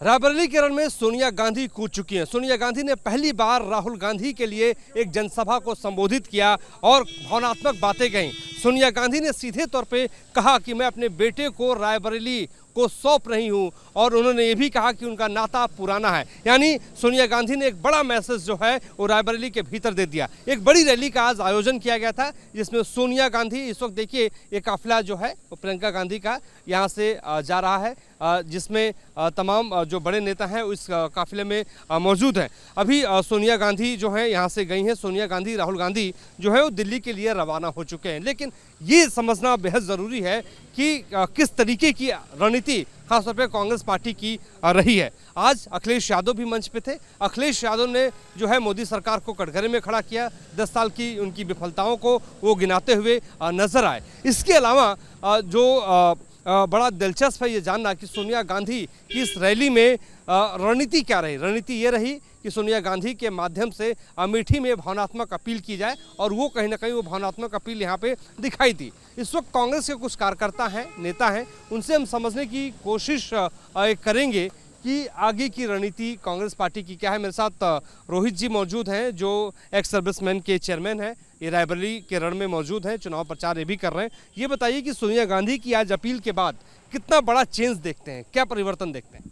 रायबरेली के रण में सोनिया गांधी कूद चुकी हैं। सोनिया गांधी ने पहली बार राहुल गांधी के लिए एक जनसभा को संबोधित किया और भावनात्मक बातें कहीं। सोनिया गांधी ने सीधे तौर पे कहा कि मैं अपने बेटे को रायबरेली को सौंप रही हूं और उन्होंने ये भी कहा कि उनका नाता पुराना है। यानी सोनिया गांधी ने एक बड़ा मैसेज जो है वो रायबरेली के भीतर दे दिया। एक बड़ी रैली का आज आयोजन किया गया था जिसमें सोनिया गांधी, इस वक्त देखिए ये काफिला जो है वो प्रियंका गांधी का यहाँ से जा रहा है, जिसमें तमाम जो बड़े नेता हैं इस काफिले में मौजूद हैं। अभी सोनिया गांधी जो है यहाँ से गई हैं। सोनिया गांधी, राहुल गांधी जो है वो दिल्ली के लिए रवाना हो चुके हैं। लेकिन ये समझना बेहद ज़रूरी है कि किस तरीके की रणनीति खासतौर पे कांग्रेस पार्टी की रही है। आज अखिलेश यादव भी मंच पे थे। अखिलेश यादव ने जो है मोदी सरकार को कटघरे में खड़ा किया। 10 साल की उनकी विफलताओं को वो गिनाते हुए नजर आए। इसके अलावा जो बड़ा दिलचस्प है ये जानना कि सोनिया गांधी की इस रैली में रणनीति क्या रही। रणनीति ये रही कि सोनिया गांधी के माध्यम से अमेठी में भावनात्मक अपील की जाए और वो कहीं ना कहीं वो भावनात्मक अपील यहाँ पे दिखाई दी। इस वक्त कांग्रेस के कुछ कार्यकर्ता हैं, नेता हैं, उनसे हम समझने की कोशिश करेंगे कि आगे की रणनीति कांग्रेस पार्टी की क्या है। मेरे साथ रोहित जी मौजूद हैं जो एक्स सर्विसमैन के चेयरमैन हैं, ये रायबरेली के रण में मौजूद हैं, चुनाव प्रचार ये भी कर रहे हैं। ये बताइए कि सोनिया गांधी की आज अपील के बाद कितना बड़ा चेंज देखते हैं, क्या परिवर्तन देखते हैं?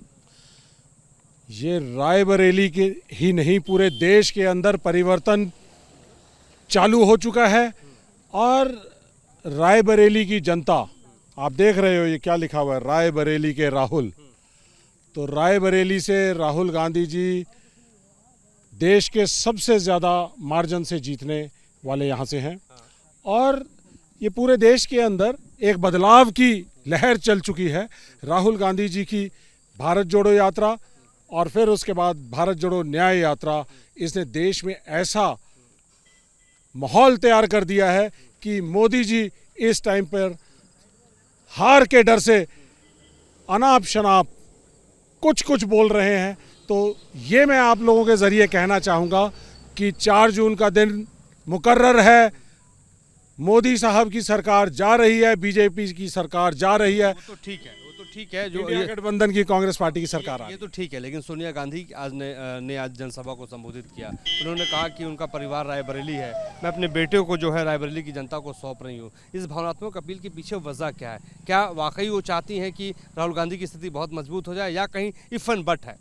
ये रायबरेली के ही नहीं पूरे देश के अंदर परिवर्तन चालू हो चुका है। और रायबरेली की जनता, आप देख रहे हो ये क्या लिखा हुआ है, रायबरेली के राहुल। तो रायबरेली से राहुल गांधी जी देश के सबसे ज़्यादा मार्जिन से जीतने वाले यहाँ से हैं। और ये पूरे देश के अंदर एक बदलाव की लहर चल चुकी है। राहुल गांधी जी की भारत जोड़ो यात्रा और फिर उसके बाद भारत जोड़ो न्याय यात्रा, इसने देश में ऐसा माहौल तैयार कर दिया है कि मोदी जी इस टाइम पर हार के डर से अनाप शनाप कुछ बोल रहे हैं। तो ये मैं आप लोगों के ज़रिए कहना चाहूँगा कि 4 जून का दिन मुकर्रर है। मोदी साहब की सरकार जा रही है, बीजेपी की सरकार जा रही है। वो तो ठीक है जो इंडिया गठबंधन की कांग्रेस पार्टी की सरकार आ ये तो ठीक है। लेकिन सोनिया गांधी आज ने आज जनसभा को संबोधित किया। उन्होंने कहा कि उनका परिवार रायबरेली है, मैं अपने बेटे को जो है रायबरेली की जनता को सौंप रही हूँ। इस भावनात्मक अपील के पीछे वजह क्या है? क्या वाकई वो चाहती हैं कि राहुल गांधी की स्थिति बहुत मजबूत हो जाए या कहीं इफ एंड बट है?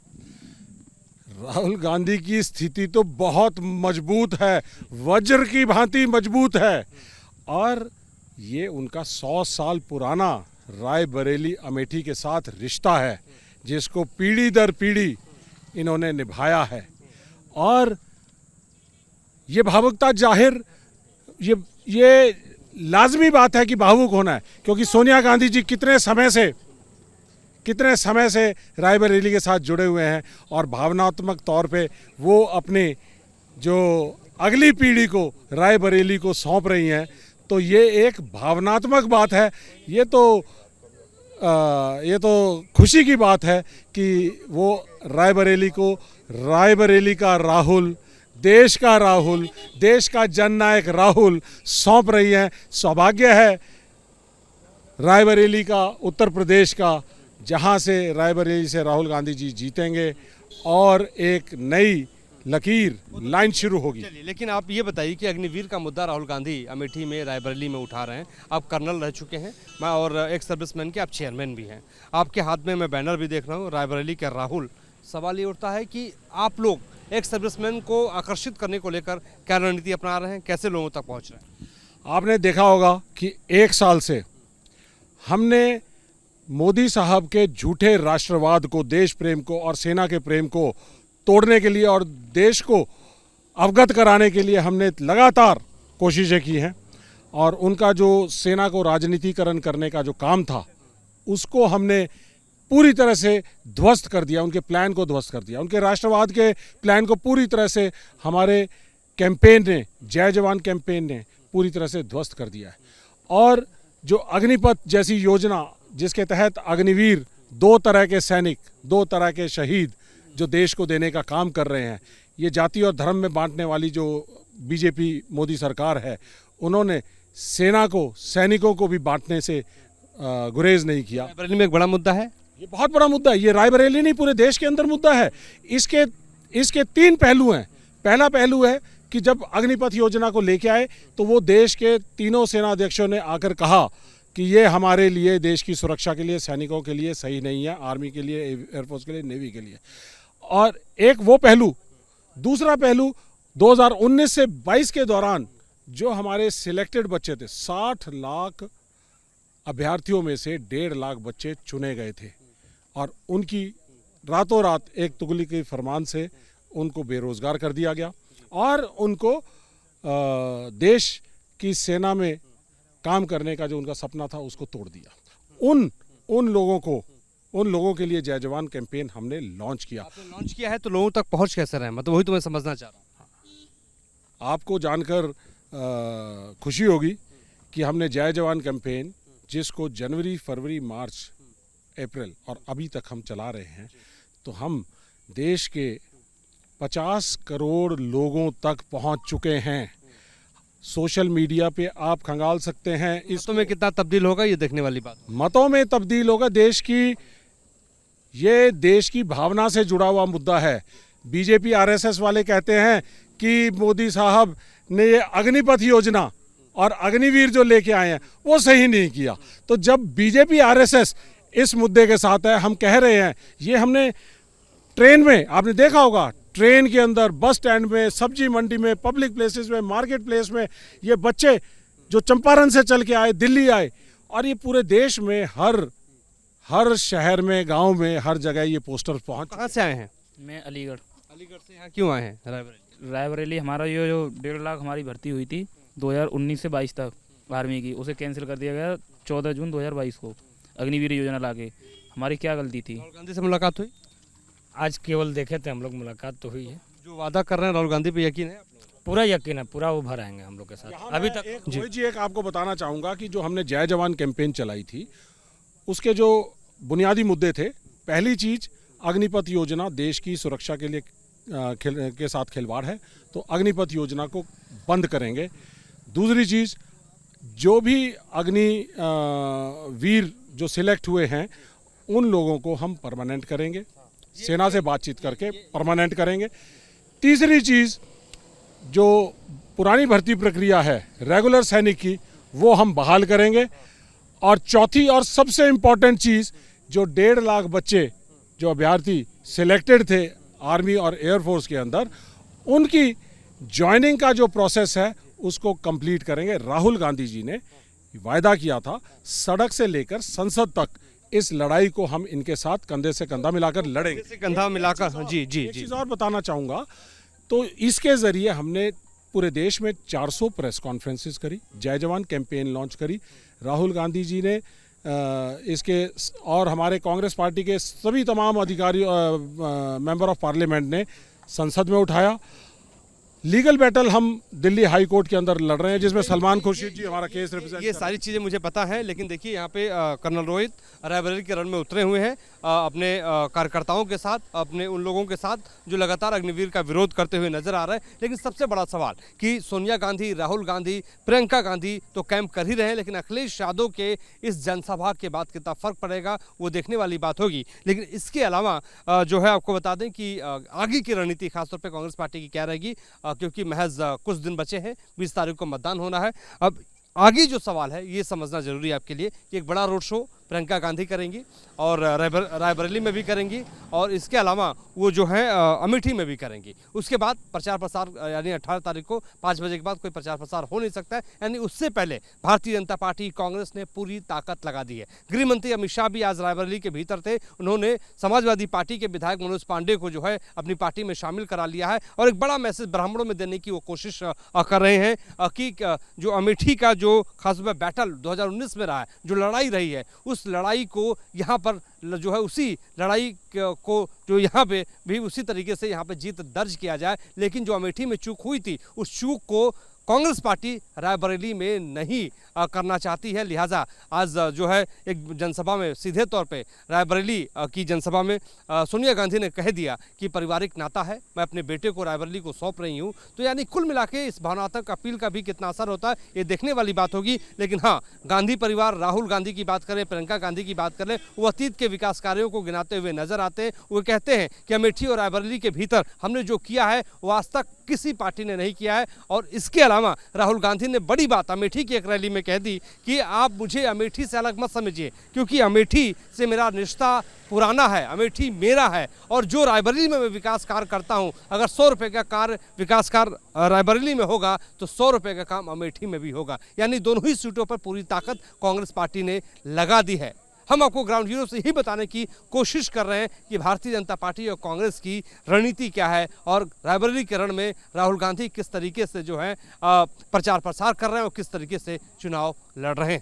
राहुल गांधी की स्थिति तो बहुत मजबूत है, वज्र की भांति मजबूत है। और ये उनका 100 साल पुराना रायबरेली अमेठी के साथ रिश्ता है जिसको पीढ़ी दर पीढ़ी इन्होंने निभाया है। और ये भावुकता जाहिर, ये लाजमी बात है कि भावुक होना है, क्योंकि सोनिया गांधी जी कितने समय से रायबरेली के साथ जुड़े हुए हैं और भावनात्मक तौर पे वो अपने जो अगली पीढ़ी को रायबरेली को सौंप रही हैं। तो ये एक भावनात्मक बात है। ये तो खुशी की बात है कि वो रायबरेली को, रायबरेली का राहुल, देश का राहुल, देश का जननायक राहुल सौंप रही हैं। सौभाग्य है रायबरेली का, उत्तर प्रदेश का, जहां से रायबरेली से राहुल गांधी जी जीतेंगे और एक नई लकीर लाइन शुरू होगी। चलिए, लेकिन आप ये बताइए कि अग्निवीर का मुद्दा राहुल गांधी अमेठी में, रायबरेली में उठा रहे हैं। आप कर्नल रह चुके हैं, मैं और एक्स सर्विसमैन के आप चेयरमैन भी हैं। आपके हाथ में मैं बैनर भी देख रहा हूँ, रायबरेली के राहुल। सवाल ये उठता है कि आप लोग एक्स सर्विसमैन को आकर्षित करने को लेकर क्या रणनीति अपना रहे हैं, कैसे लोगों तक पहुँच रहे हैं? आपने देखा होगा कि 1 साल से हमने मोदी साहब के झूठे राष्ट्रवाद को, देश प्रेम को और सेना के प्रेम को तोड़ने के लिए और देश को अवगत कराने के लिए हमने लगातार कोशिशें की हैं। और उनका जो सेना को राजनीतिकरण करने का जो काम था उसको हमने पूरी तरह से ध्वस्त कर दिया, उनके प्लान को ध्वस्त कर दिया, उनके राष्ट्रवाद के प्लान को पूरी तरह से हमारे कैंपेन ने, जय जवान कैंपेन ने पूरी तरह से ध्वस्त कर दिया है। और जो अग्निपथ जैसी योजना जिसके तहत अग्निवीर, 2 तरह के सैनिक, 2 तरह के शहीद जो देश को देने का काम कर रहे हैं, ये जाति और धर्म में बांटने वाली जो बीजेपी मोदी सरकार है, उन्होंने सेना को, सैनिकों को भी बांटने से गुरेज नहीं किया। रायबरेली में एक बड़ा मुद्दा है ये बहुत बड़ा मुद्दा है। ये रायबरेली नहीं, पूरे देश के अंदर मुद्दा है। इसके 3 पहलू हैं। पहला पहलू है कि जब अग्निपथ योजना को लेके आए तो वो देश के तीनों सेनाध्यक्षों ने आकर कहा कि ये हमारे लिए, देश की सुरक्षा के लिए, सैनिकों के लिए सही नहीं है, आर्मी के लिए, एयरफोर्स के लिए, नेवी के लिए। और एक वो पहलू। दूसरा पहलू 2019 से 22 के दौरान जो हमारे सिलेक्टेड बच्चे थे, 60 लाख अभ्यर्थियों में से 1.5 लाख बच्चे चुने गए थे और उनकी रातों रात एक तुगली के फरमान से उनको बेरोजगार कर दिया गया और उनको देश की सेना में काम करने का जो उनका सपना था उसको तोड़ दिया। उन लोगों के लिए जय जवान कैंपेन हमने लॉन्च किया। आपने लॉन्च किया है तो लोगों तक पहुंच कैसे रहे, मतलब वही तो मैं समझना चाह रहा हूँ। आपको जानकर खुशी होगी कि हमने जय जवान कैंपेन, जिसको जनवरी, फरवरी, मार्च, अप्रैल और अभी तक हम चला रहे हैं, तो हम देश के 50 करोड़ लोगों तक पहुंच चुके हैं। सोशल मीडिया पे आप खंगाल सकते हैं। इस में कितना तब्दील होगा ये देखने वाली बात। मतों में तब्दील होगा। ये देश की भावना से जुड़ा हुआ मुद्दा है। बीजेपी आरएसएस वाले कहते हैं कि मोदी साहब ने ये अग्निपथ योजना और अग्निवीर जो लेके आए हैं वो सही नहीं किया। तो जब बीजेपी आरएसएस इस मुद्दे के साथ है, हम कह रहे हैं, ये हमने ट्रेन में, आपने देखा होगा, ट्रेन के अंदर, बस स्टैंड में, सब्जी मंडी में, पब्लिक प्लेसेस में, मार्केट प्लेस में, ये बच्चे जो चंपारण से चल के आए, दिल्ली आए, और ये पूरे देश में हर शहर में, गांव में, हर जगह ये पोस्टर पहुंच। कहाँ से आए हैं? मैं अलीगढ़ से। यहाँ क्यों आए हैं? रायबरेली हमारा जो 1.5 लाख हमारी भर्ती हुई थी 2019 से 22 तक आर्मी की, उसे कैंसिल कर दिया गया 14 जून 2022 को अग्निवीर योजना लाके। हमारी क्या गलती थी? राहुल गांधी से मुलाकात हुई? आज केवल देखे थे हम लोग, मुलाकात तो हुई है। जो वादा कर रहे हैं राहुल गांधी पे यकीन है? पूरा यकीन है, पूरा वो भर आएंगे हम लोग के साथ। अभी तक एक आपको बताना चाहूँगा कि जो हमने जय जवान कैंपेन चलाई थी, उसके जो बुनियादी मुद्दे थे, पहली चीज़, अग्निपथ योजना देश की सुरक्षा के लिए के साथ खिलवाड़ है, तो अग्निपथ योजना को बंद करेंगे। दूसरी चीज़, जो भी वीर जो सिलेक्ट हुए हैं उन लोगों को हम परमानेंट करेंगे, सेना से बातचीत करके परमानेंट करेंगे। तीसरी चीज़, जो पुरानी भर्ती प्रक्रिया है रेगुलर सैनिक की, वो हम बहाल करेंगे। और चौथी और सबसे इम्पॉर्टेंट चीज़, जो 1.5 लाख बच्चे जो अभ्यर्थी सिलेक्टेड थे आर्मी और एयरफोर्स के अंदर, उनकी ज्वाइनिंग का जो प्रोसेस है उसको कंप्लीट करेंगे। राहुल गांधी जी ने वायदा किया था, सड़क से लेकर संसद तक इस लड़ाई को हम इनके साथ कंधे से कंधा मिलाकर लड़ेंगे। कंधा मिलाकर। जी। एक चीज़ और बताना चाहूँगा, तो इसके ज़रिए हमने पूरे देश में 400 प्रेस कॉन्फ्रेंसेस करी, जय जवान कैंपेन लॉन्च करी। राहुल गांधी जी ने इसके और हमारे कांग्रेस पार्टी के सभी तमाम अधिकारी, मेंबर ऑफ पार्लियामेंट ने संसद में उठाया। लीगल बैटल हम दिल्ली हाई कोर्ट के अंदर लड़ रहे हैं, जिसमें सलमान खुर्शीद जी हमारा केस रिप्रेजेंट। ये सारी चीज़ें मुझे पता है, लेकिन देखिए यहाँ पे कर्नल रोहित रायबरेली के रण में उतरे हुए हैं अपने कार्यकर्ताओं के साथ, अपने उन लोगों के साथ जो लगातार अग्निवीर का विरोध करते हुए नजर आ रहे हैं। लेकिन सबसे बड़ा सवाल कि सोनिया गांधी, राहुल गांधी, प्रियंका गांधी तो कैंप कर ही रहे हैं, लेकिन अखिलेश यादव के इस जनसभा के बाद कितना फर्क पड़ेगा वो देखने वाली बात होगी। लेकिन इसके अलावा जो है आपको बता दें कि आगे की रणनीति खासतौर पर कांग्रेस पार्टी की क्या रहेगी, क्योंकि महज कुछ दिन बचे हैं, 20 तारीख को मतदान होना है। अब आगे जो सवाल है ये समझना जरूरी है आपके लिए कि एक बड़ा रोड शो प्रियंका गांधी करेंगी और रायबरेली में भी करेंगी, और इसके अलावा वो जो है अमेठी में भी करेंगी। उसके बाद प्रचार प्रसार, यानी 18 तारीख को 5 बजे के बाद कोई प्रचार प्रसार हो नहीं सकता है। यानी उससे पहले भारतीय जनता पार्टी, कांग्रेस ने पूरी ताकत लगा दी है। गृह मंत्री अमित शाह भी आज रायबरेली के भीतर थे। उन्होंने समाजवादी पार्टी के विधायक मनोज पांडे को जो है अपनी पार्टी में शामिल करा लिया है और एक बड़ा मैसेज ब्राह्मणों में देने की वो कोशिश कर रहे हैं कि जो अमेठी का जो खासतौर पर बैटल 2019 में रहा है, जो लड़ाई रही है, उस लड़ाई को यहाँ पर जो है उसी लड़ाई को जो यहाँ पे भी उसी तरीके से यहाँ पे जीत दर्ज किया जाए। लेकिन जो अमेठी में चूक हुई थी, उस चूक को कांग्रेस पार्टी रायबरेली में नहीं करना चाहती है। लिहाजा आज जो है एक जनसभा में सीधे तौर पे रायबरेली की जनसभा में सोनिया गांधी ने कह दिया कि पारिवारिक नाता है, मैं अपने बेटे को रायबरेली को सौंप रही हूँ। तो यानी कुल मिला के इस भावनात्मक अपील का भी कितना असर होता है ये देखने वाली बात होगी। लेकिन हाँ, गांधी परिवार, राहुल गांधी की बात करें, प्रियंका गांधी की बात करें, वो अतीत के विकास कार्यों को गिनाते हुए नजर आते हैं। वो कहते हैं कि अमेठी और रायबरेली के भीतर हमने जो किया है वो आज तक किसी पार्टी ने नहीं किया है। और इसके अलावा राहुल गांधी ने बड़ी बात अमेठी की एक रैली में कह दी कि आप मुझे अमेठी से अलग मत समझिए, क्योंकि अमेठी से मेरा रिश्ता पुराना है, अमेठी मेरा है। और जो रायबरेली में मैं विकास कार्य करता हूं, अगर 100 रुपये का कार्य विकास कार्य रायबरेली में होगा तो 100 रुपये का काम अमेठी में भी होगा। यानी दोनों ही सीटों पर पूरी ताकत कांग्रेस पार्टी ने लगा दी है। हम आपको ग्राउंड जीरो से यही बताने की कोशिश कर रहे हैं कि भारतीय जनता पार्टी और कांग्रेस की रणनीति क्या है और रायबरेली के रण में राहुल गांधी किस तरीके से जो है प्रचार प्रसार कर रहे हैं और किस तरीके से चुनाव लड़ रहे हैं।